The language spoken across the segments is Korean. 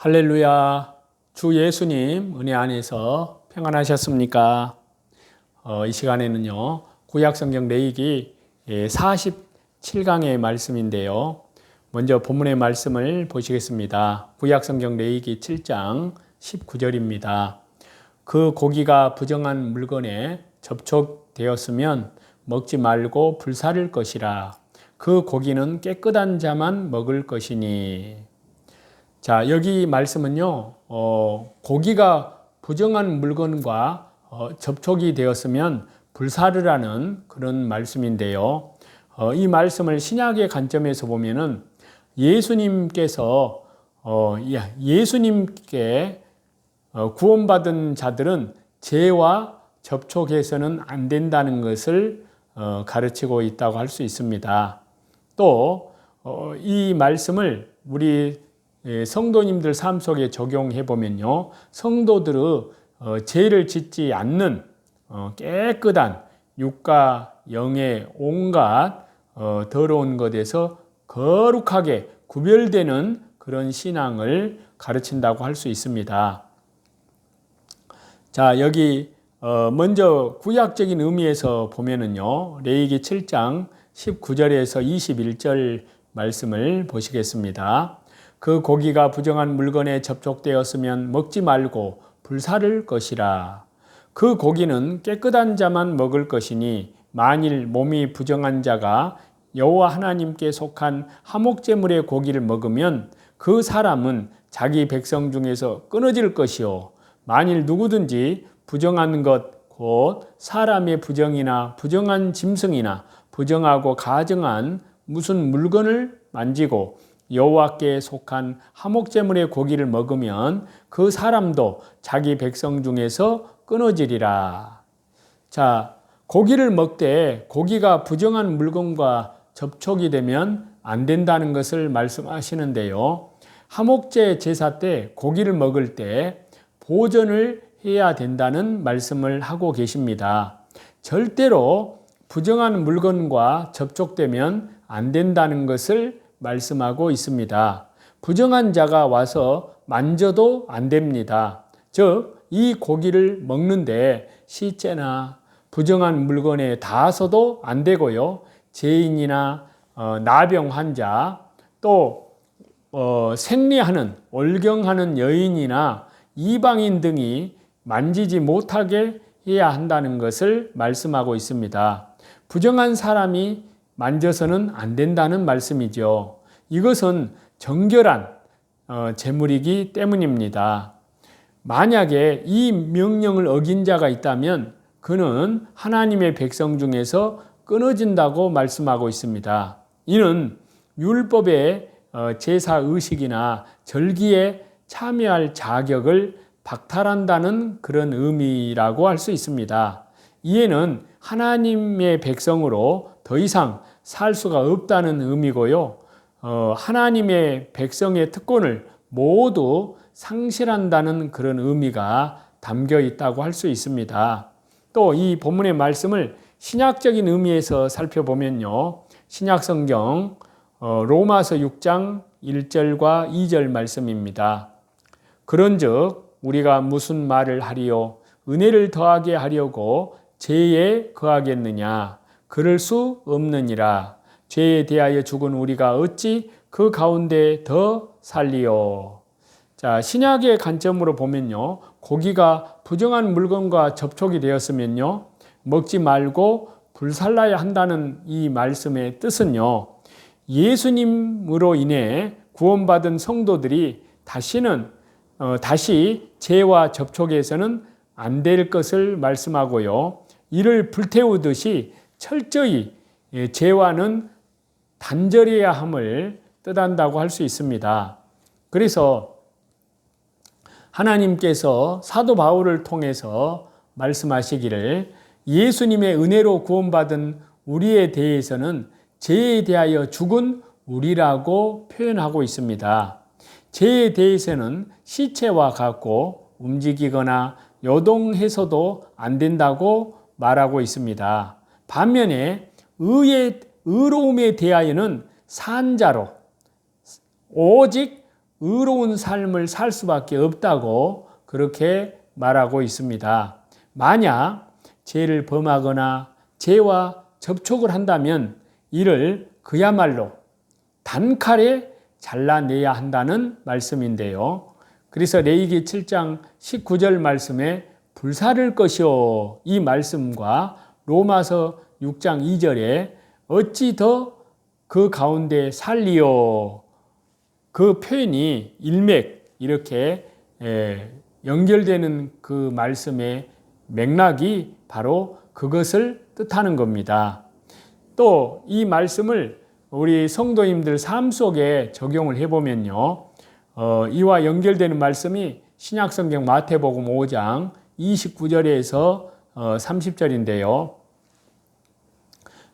할렐루야. 주 예수님 은혜 안에서 평안하셨습니까? 이 시간에는요, 구약성경 레위기 47강의 말씀인데요. 먼저 본문의 말씀을 보시겠습니다. 구약성경 레위기 7장 19절입니다. 그 고기가 부정한 물건에 접촉되었으면 먹지 말고 불사를 것이라. 그 고기는 깨끗한 자만 먹을 것이니. 자, 여기 말씀은요, 고기가 부정한 물건과 접촉이 되었으면 불사르라는 그런 말씀인데요. 이 말씀을 신약의 관점에서 보면은 예수님께서 예수님께 구원받은 자들은 죄와 접촉해서는 안 된다는 것을 가르치고 있다고 할 수 있습니다. 또 이 말씀을 우리 성도님들 삶 속에 적용해 보면요, 성도들의 죄를 짓지 않는 깨끗한 육과 영의 온갖 더러운 것에서 거룩하게 구별되는 그런 신앙을 가르친다고 할 수 있습니다. 자, 여기 먼저 구약적인 의미에서 보면은요, 레위기 7장 19절에서 21절 말씀을 보시겠습니다. 그 고기가 부정한 물건에 접촉되었으면 먹지 말고 불사를 것이라. 그 고기는 깨끗한 자만 먹을 것이니 만일 몸이 부정한 자가 여호와 하나님께 속한 화목제물의 고기를 먹으면 그 사람은 자기 백성 중에서 끊어질 것이요. 만일 누구든지 부정한 것, 곧 사람의 부정이나 부정한 짐승이나 부정하고 가증한 무슨 물건을 만지고 여호와께 속한 화목제물의 고기를 먹으면 그 사람도 자기 백성 중에서 끊어지리라. 자, 고기를 먹되 고기가 부정한 물건과 접촉이 되면 안 된다는 것을 말씀하시는데요. 화목제 제사 때 고기를 먹을 때 보전을 해야 된다는 말씀을 하고 계십니다. 절대로 부정한 물건과 접촉되면 안 된다는 것을 말씀하고 있습니다. 부정한 자가 와서 만져도 안 됩니다. 즉, 이 고기를 먹는데 시체나 부정한 물건에 닿아서도 안 되고요. 죄인이나 나병 환자, 또 생리하는, 월경하는 여인이나 이방인 등이 만지지 못하게 해야 한다는 것을 말씀하고 있습니다. 부정한 사람이 만져서는 안 된다는 말씀이죠. 이것은 정결한 제물이기 때문입니다. 만약에 이 명령을 어긴 자가 있다면 그는 하나님의 백성 중에서 끊어진다고 말씀하고 있습니다. 이는 율법의 제사의식이나 절기에 참여할 자격을 박탈한다는 그런 의미라고 할 수 있습니다. 이에는 하나님의 백성으로 더 이상 살 수가 없다는 의미고요. 하나님의 백성의 특권을 모두 상실한다는 그런 의미가 담겨 있다고 할 수 있습니다. 또 이 본문의 말씀을 신약적인 의미에서 살펴보면요, 신약성경 로마서 6장 1절과 2절 말씀입니다. 그런즉 우리가 무슨 말을 하리요? 은혜를 더하게 하려고 죄에 거하겠느냐? 그럴 수 없느니라. 죄에 대하여 죽은 우리가 어찌 그 가운데 더 살리요? 자, 신약의 관점으로 보면요, 고기가 부정한 물건과 접촉이 되었으면요, 먹지 말고 불살라야 한다는 이 말씀의 뜻은요, 예수님으로 인해 구원받은 성도들이 다시 죄와 접촉해서는 안 될 것을 말씀하고요, 이를 불태우듯이 철저히 죄와는 단절해야 함을 뜻한다고 할 수 있습니다. 그래서 하나님께서 사도 바울을 통해서 말씀하시기를 예수님의 은혜로 구원받은 우리에 대해서는 죄에 대하여 죽은 우리라고 표현하고 있습니다. 죄에 대해서는 시체와 같고 움직이거나 요동해서도 안 된다고 말하고 있습니다. 반면에 의로움에 대하여는 산자로 오직 의로운 삶을 살 수밖에 없다고 그렇게 말하고 있습니다. 만약 죄를 범하거나 죄와 접촉을 한다면 이를 그야말로 단칼에 잘라내야 한다는 말씀인데요. 그래서 레위기 7장 19절 말씀에 불사를 것이요, 이 말씀과 로마서 6장 2절에 어찌 더 그 가운데 살리요, 그 표현이 일맥 이렇게 연결되는 그 말씀의 맥락이 바로 그것을 뜻하는 겁니다. 또 이 말씀을 우리 성도님들 삶 속에 적용을 해보면요, 이와 연결되는 말씀이 신약성경 마태복음 5장 29절에서 30절인데요.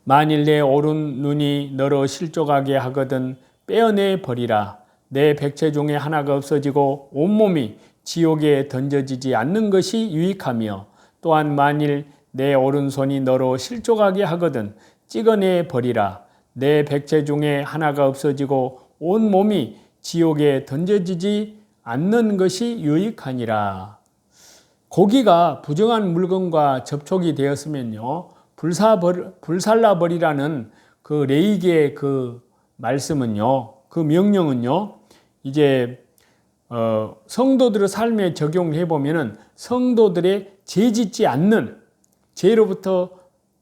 만일 내 오른 눈이 너로 실족하게 하거든 빼어내 버리라. 내 백체 중에 하나가 없어지고 온몸이 지옥에 던져지지 않는 것이 유익하며, 또한 만일 내 오른손이 너로 실족하게 하거든 찍어내 버리라. 내 백체 중에 하나가 없어지고 온몸이 지옥에 던져지지 않는 것이 유익하니라. 고기가 부정한 물건과 접촉이 되었으면요, 불살라버리라는 그 레위기의 그 말씀은요, 그 명령은요, 이제 성도들의 삶에 적용해 보면은 성도들의 죄짓지 않는, 죄로부터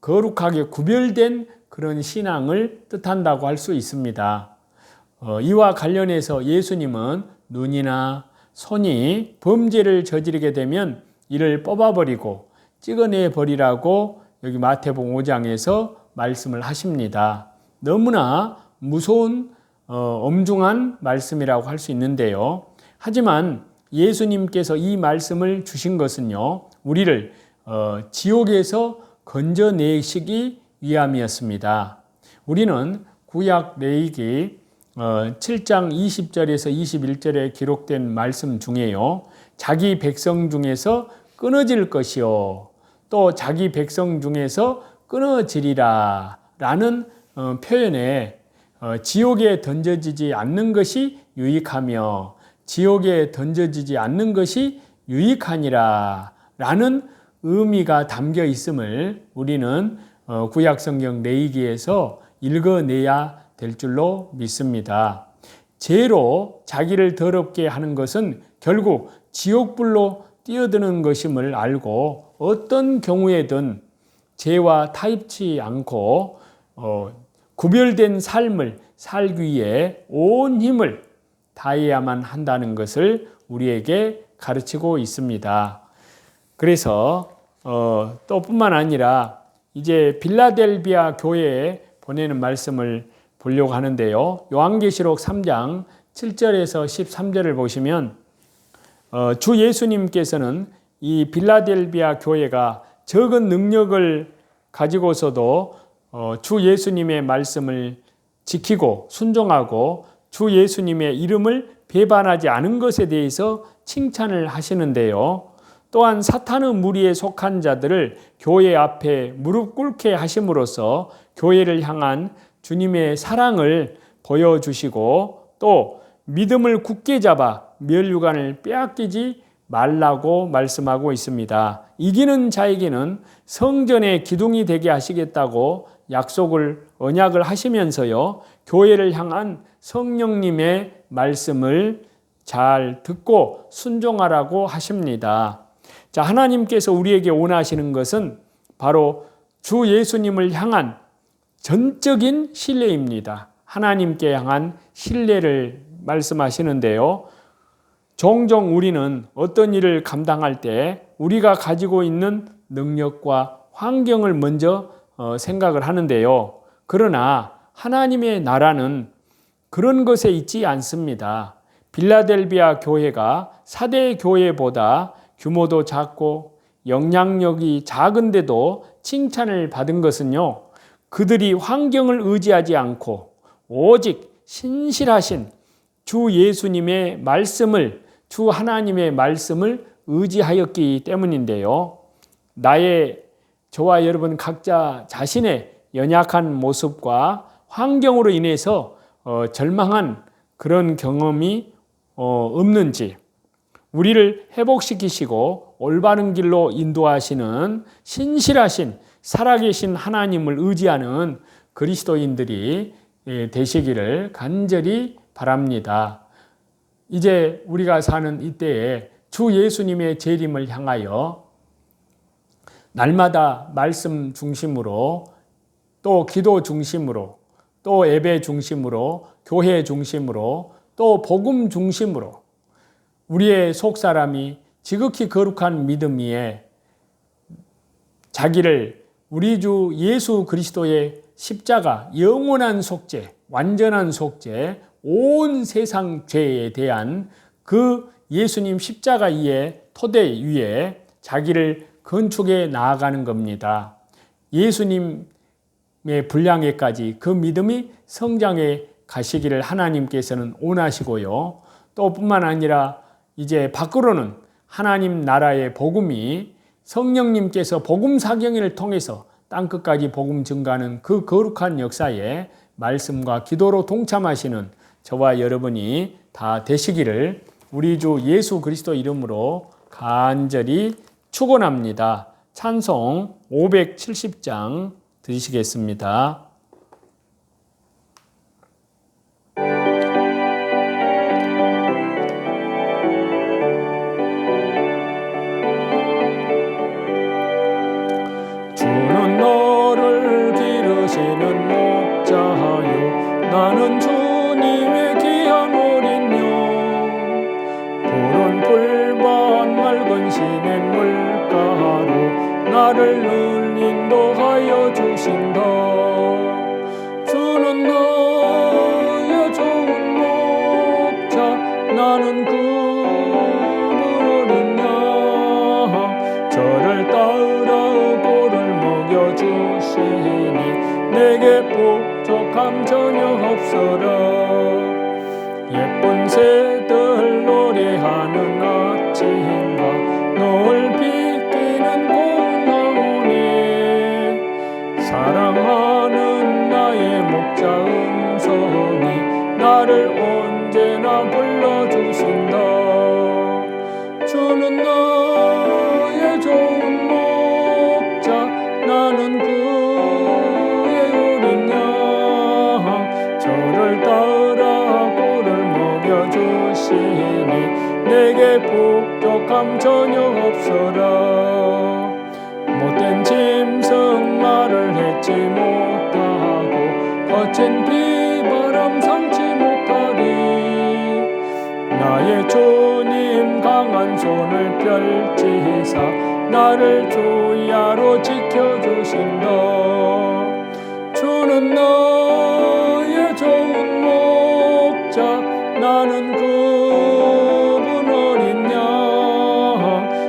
거룩하게 구별된 그런 신앙을 뜻한다고 할 수 있습니다. 이와 관련해서 예수님은 눈이나 손이 범죄를 저지르게 되면 이를 뽑아버리고 찍어내 버리라고 여기 마태복음 5장에서 말씀을 하십니다. 너무나 무서운 엄중한 말씀이라고 할 수 있는데요. 하지만 예수님께서 이 말씀을 주신 것은요, 우리를 지옥에서 건져내시기 위함이었습니다. 우리는 구약 레위기 7장 20절에서 21절에 기록된 말씀 중에요, 자기 백성 중에서 끊어질 것이요, 또 자기 백성 중에서 끊어지리라 라는 표현에 지옥에 던져지지 않는 것이 유익하며 지옥에 던져지지 않는 것이 유익하니라 라는 의미가 담겨 있음을 우리는 구약성경 레위기에서 읽어내야 될 줄로 믿습니다. 죄로 자기를 더럽게 하는 것은 결국 지옥불로 뛰어드는 것임을 알고 어떤 경우에든 죄와 타협치 않고 구별된 삶을 살기 위해 온 힘을 다해야만 한다는 것을 우리에게 가르치고 있습니다. 그래서 또 뿐만 아니라 이제 빌라델비아 교회에 보내는 말씀을 보려고 하는데요. 요한계시록 3장 7절에서 13절을 보시면 주 예수님께서는 이 빌라델비아 교회가 적은 능력을 가지고서도 주 예수님의 말씀을 지키고 순종하고 주 예수님의 이름을 배반하지 않은 것에 대해서 칭찬을 하시는데요. 또한 사탄의 무리에 속한 자들을 교회 앞에 무릎 꿇게 하심으로써 교회를 향한 주님의 사랑을 보여주시고 또 믿음을 굳게 잡아 멸류관을 빼앗기지 말라고 말씀하고 있습니다. 이기는 자에게는 성전의 기둥이 되게 하시겠다고 언약을 하시면서요, 교회를 향한 성령님의 말씀을 잘 듣고 순종하라고 하십니다. 자, 하나님께서 우리에게 원하시는 것은 바로 주 예수님을 향한 전적인 신뢰입니다. 하나님께 향한 신뢰를 말씀하시는데요. 종종 우리는 어떤 일을 감당할 때 우리가 가지고 있는 능력과 환경을 먼저 생각을 하는데요. 그러나 하나님의 나라는 그런 것에 있지 않습니다. 빌라델비아 교회가 사대 교회보다 규모도 작고 영향력이 작은데도 칭찬을 받은 것은요, 그들이 환경을 의지하지 않고 오직 신실하신 주 예수님의 말씀을, 주 하나님의 말씀을 의지하였기 때문인데요. 저와 여러분 각자 자신의 연약한 모습과 환경으로 인해서 절망한 그런 경험이 없는지, 우리를 회복시키시고 올바른 길로 인도하시는 신실하신 살아계신 하나님을 의지하는 그리스도인들이 되시기를 간절히 바랍니다. 이제 우리가 사는 이때에 주 예수님의 재림을 향하여 날마다 말씀 중심으로, 또 기도 중심으로, 또 예배 중심으로, 교회 중심으로, 또 복음 중심으로 우리의 속사람이 지극히 거룩한 믿음 위에 자기를 우리 주 예수 그리스도의 십자가, 영원한 속죄, 완전한 속죄, 온 세상 죄에 대한 그 예수님 십자가 위에, 토대 위에 자기를 건축해 나아가는 겁니다. 예수님의 분량에까지 그 믿음이 성장해 가시기를 하나님께서는 원하시고요. 또 뿐만 아니라 이제 밖으로는 하나님 나라의 복음이 성령님께서 복음 사경회를 통해서 땅끝까지 복음 증가하는 그 거룩한 역사에 말씀과 기도로 동참하시는 저와 여러분이 다 되시기를 우리 주 예수 그리스도 이름으로 간절히 축원합니다. 찬송 570장 드리시겠습니다. 주는 너를 기르시는 목자요, 나는 주님의 귀한 어린 양. 푸른 풀밭 맑은 시냇물가로 나를 늘 인도하여 주신다. 주는 나의 좋은 목자, 나는 그분 어린 양. 저를 따라 꼴을 먹여주시니 내게 부족함 전혀 없어라. 예쁜 새들 노래하는 아침과 노을 비키는 고운 나무니 사랑하는 나의 목자 음성이 나를 언제나 불러주신다. 주는 나의 좋은 목자, 나는 그의 어린 양. 저를 따라 꼴을 먹여주시니 내게 부족함 전혀 없어라. 못된 짐승 말을 했지 못하고 거친 비바람 삼지 못하리. 나의 주님 강한 손을 펼치사 나를 주야로 지켜주신다. 주는 나의 좋은 목자, 나는 그분 어린 양.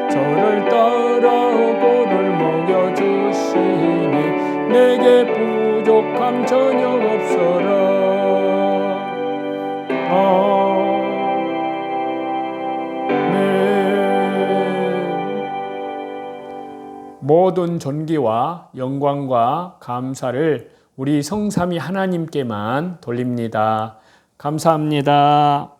저를 따라 꼴을 먹여주시니 내게 부족함 전혀 없어라. 모든 존귀와 영광과 감사를 우리 성삼위 하나님께만 돌립니다. 감사합니다.